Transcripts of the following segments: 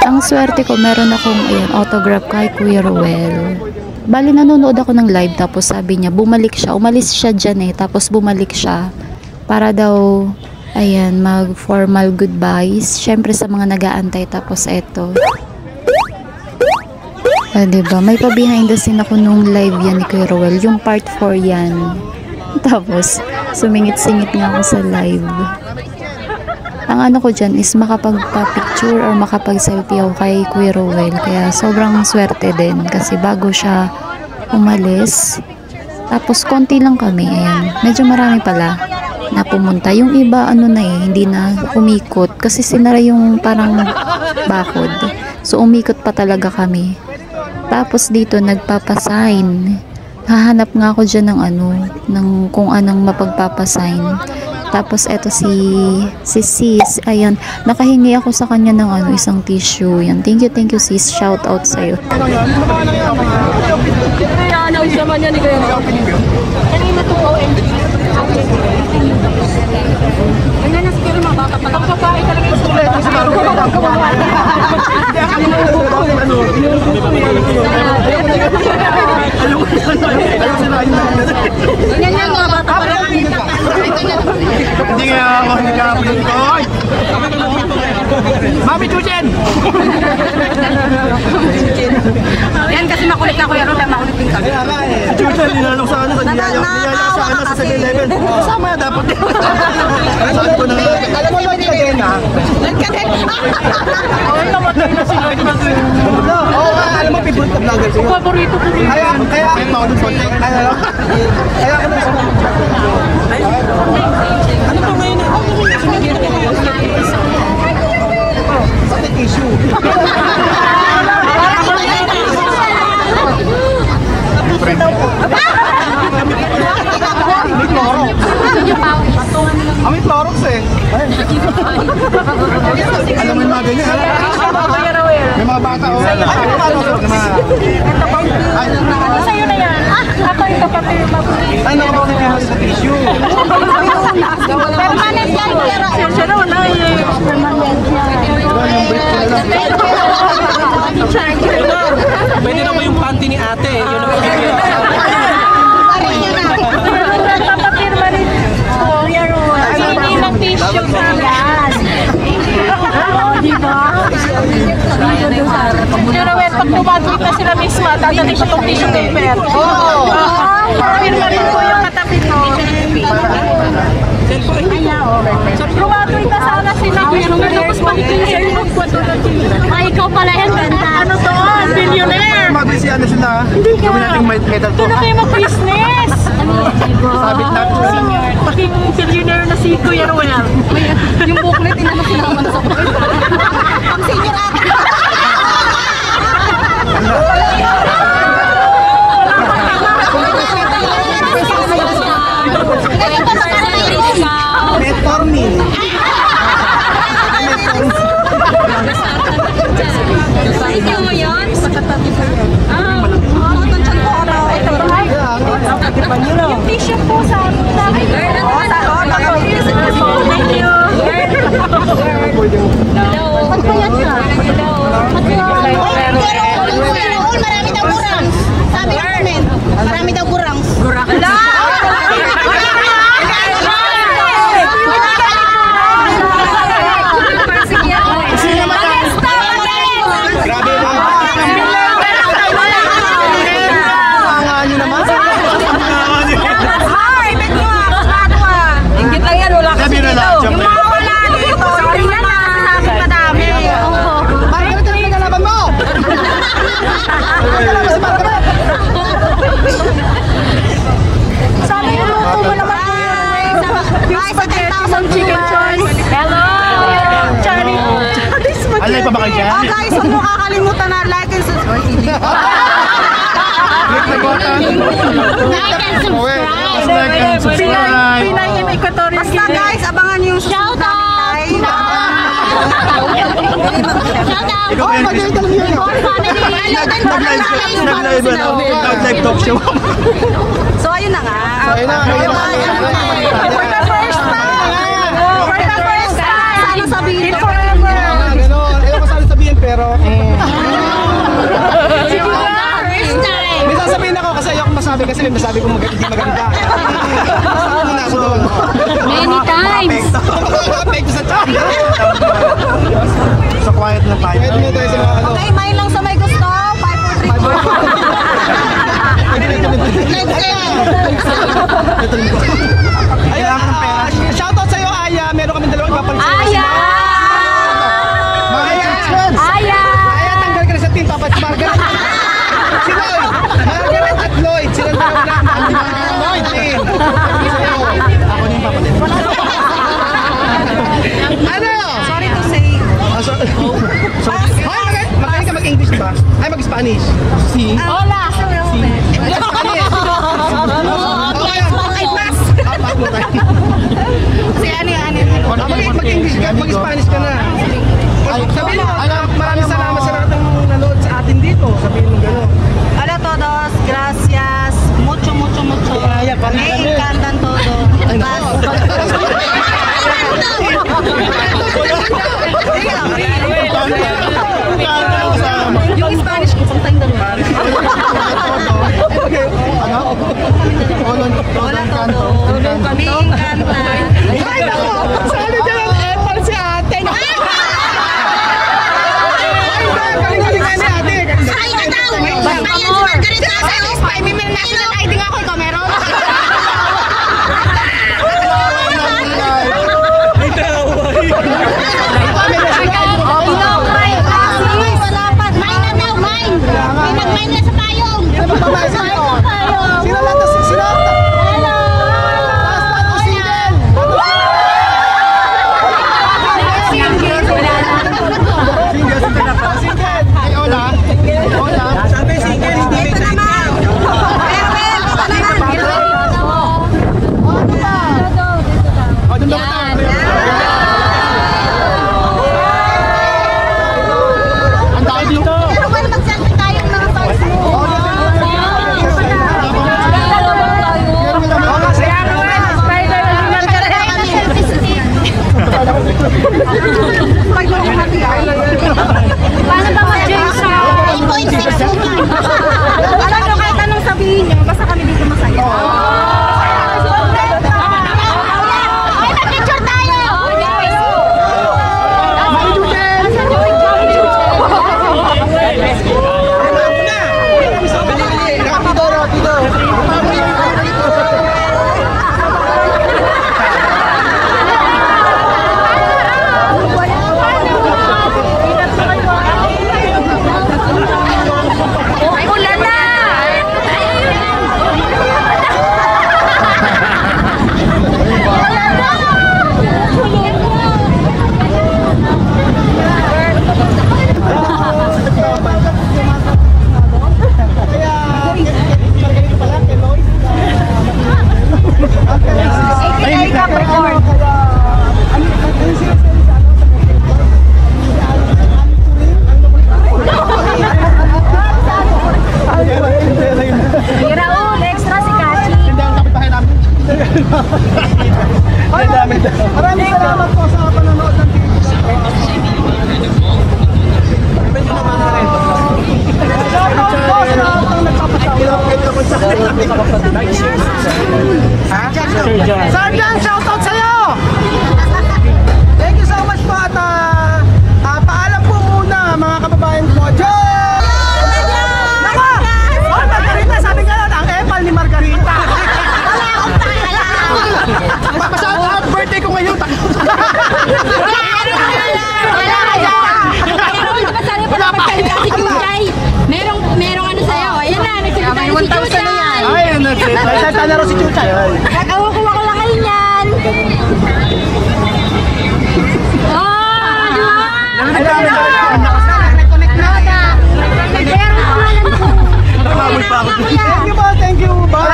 Ang swerte ko, meron akong autograph kay Kuya Ruel. Bali, nanonood ako ng live, tapos sabi niya, bumalik siya. Umalis siya dyan tapos bumalik siya. Para daw, ayan, mag-formal goodbyes. Syempre sa mga nag-aantay, tapos eto. Diba? May pa-behind the scene ako nung live yan ni Kuya Ruel. Yung part 4 yan. Tapos, sumingit-singit nga ako sa live. Ang ano ko dyan is makapagpa-picture or makapag-selfie ako kay Kuya Ruel. Kaya sobrang swerte din kasi bago siya umalis. Tapos konti lang kami. Ayan. Medyo marami pala na pumunta. Yung iba hindi na umikot kasi sinara yung parang bakod. So umikot pa talaga kami. Tapos dito nagpapasign. Hahanap nga ako dyan ng kung anong mapagpapasign. Tapos eto si sis, ayan, nakahingi ako sa kanya ng isang tissue. Yan. Thank you sis. Shout out sa iyo. Mami Chuchen! Yan kasi makulit na Kuya Ruel, makulit din kami. Chuchen, nilalong sa sa 7-Eleven. Kasama na dapat yun. Saan ko na nga? Alam mo ba yung kadena? Nagkadena? Ay, namatay na sila. Oo, alam mo, favorite na vlogger sila. Favorito ko rin. Kaya, ano pa ngayon? Pati tissue. May Clorox Alam mo yung mga ganyan, may mga bata Sa'yo na yan. Ako yung kapatid yung mabulit. Ano ka ba nag-iwas sa tissue? Permanent yan, Kuya Ruel. Siya na wala permanent yan. Pwede na mo yung panty ni ate. Yun ang Kuya Ruel. Hindi ng tissue sa yan. Diba? Kuya Ruel, pag tumagwit na sila mismo, dadali ko itong tissue paper. Pirma rin po yung katabi ko. Graduate na sana sila. Tapos balikin sila yung ay, ikaw pala yan, ganda. Ano to? Billionaire. Mag-isiyan na sila. Hindi ka. Gawin natin medal to. Ito na kayo mag-business. Sabit natin. Paging billionaire na si Kuya Ruel. Yung booklet, inanak sila naman sa booklet. Ang senior ata. Metformin. Ikaw mo yun? Patatabi ko yun. Yung tissue po sa amin. Thank you. Magpayat ka. Marami daw kurang. Sabi namin, marami daw kurang. Alay pa ba kayo dyan? Guys, huwag mo kakalimutan na like and subscribe. Click the button. Like and subscribe. Pinay yung Equatorial Guinea. Basta guys, abangan yung susunod namin Shout out! Ikaw ba yung nag-live talk show? So ayun na nga. Ayun na. For the first time. For the first time. Sana sabihin forever. Ayaw ko sana sabihin pero May sasabihin ako kasi ayoko masabi kasi may masabi kong hindi maganda. Muna ako doon. Many times. Apekto sa chat. Sa quiet na tayo. Quiet mo tayo sa mga ano. Okay, main lang sa may gusto. 5, 4, 3, 4. Ayun, shoutout sa'yo, Aya. Meron kami dalawang ipapalit sa'yo. Aya! Aya! Aya, tanggal ka na sa team. Papalit si Margaret. Si Lloyd. Margaret at Lloyd. Sila dalawa lang. Lloyd, team. Ako na yung papalit. Ano? Sorry to say. Hoy, magaling ka mag-English ba? Ay, mag-Spanish. Si? Hola. Mag-English ka, mag-Spanish ka na. Sabihin mo, maraming salamat sa lahat ng nanood sa atin dito. Sabihin mo gano'n. Hola a todos, gracias. Mucho, mucho, mucho. Me encantan todo. Yung Spanish ko, pang tayong dalawa. Hola todo. Me encantan. Ay, naku! Sali dyan ang epal si ate. Galing-galing ka ni ate. Ay, nataw! Ayan si Margaret na sa Ospay. May national ID nga ako. Ikaw meron? May nag-mine na sa payong. Sino lahat? Sino lahat? Sabi single, hindi may cycle. Ang dami dito. Pero ba mag-selfie tayong mga stars mo? Paano ba mag-Jason? 8.6 mo ba? Alam nyo, kahit anong sabihin nyo, basta kami dito masaya. Ay, mag-picture tayo! Ulan na! Raul, extra si Kachi. Hindi ang kapitbahay namin. Maraming salamat po sa panonood ng TV. Sergeant, shoutout sa'yo! Thank you so much po at paalam po muna mga kababayan ko. Nako! Oh, Margarita, sabi nga lang, ang epal ni Margarita. Shout out, birthday ko ngayon. Merong ano sa'yo. Ayan na, nagsalita si Chuchay. Ay, nagsalita na rin si Chuchay. Nakakuha ko lang kayo niyan. Oh, di ba? Nag-connect na. Nag-air ang pangalan ko. Thank you po, thank you. Bye.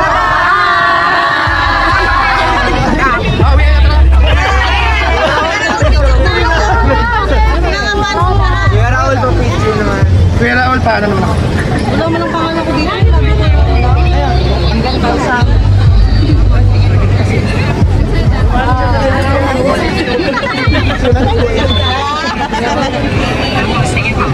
Kuya Raul, pa-picture naman. Kuya Raul, paano naman ako? Wala mo ng pangalan ko dito. Ang ganda sa... Sige po.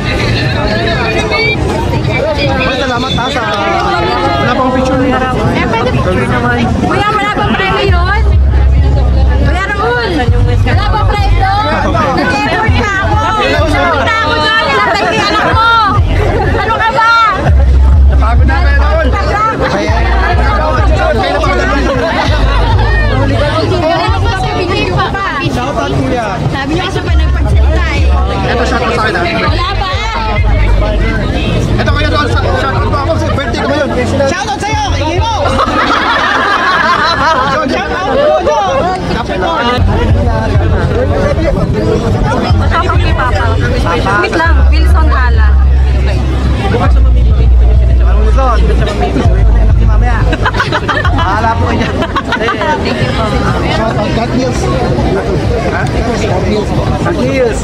Ito kayo doon, shoutout po ako. Birthday ko ngayon. Shoutout sa'yo! Ingay mo! Shoutout! Jojo! Tapos kay Papa. Wait lang, Wilson Hala. Wilson, sa mamimili. Anak ni mamaya. Mahala po kayo. Thank you po. Shoutout, God News. God News. God News.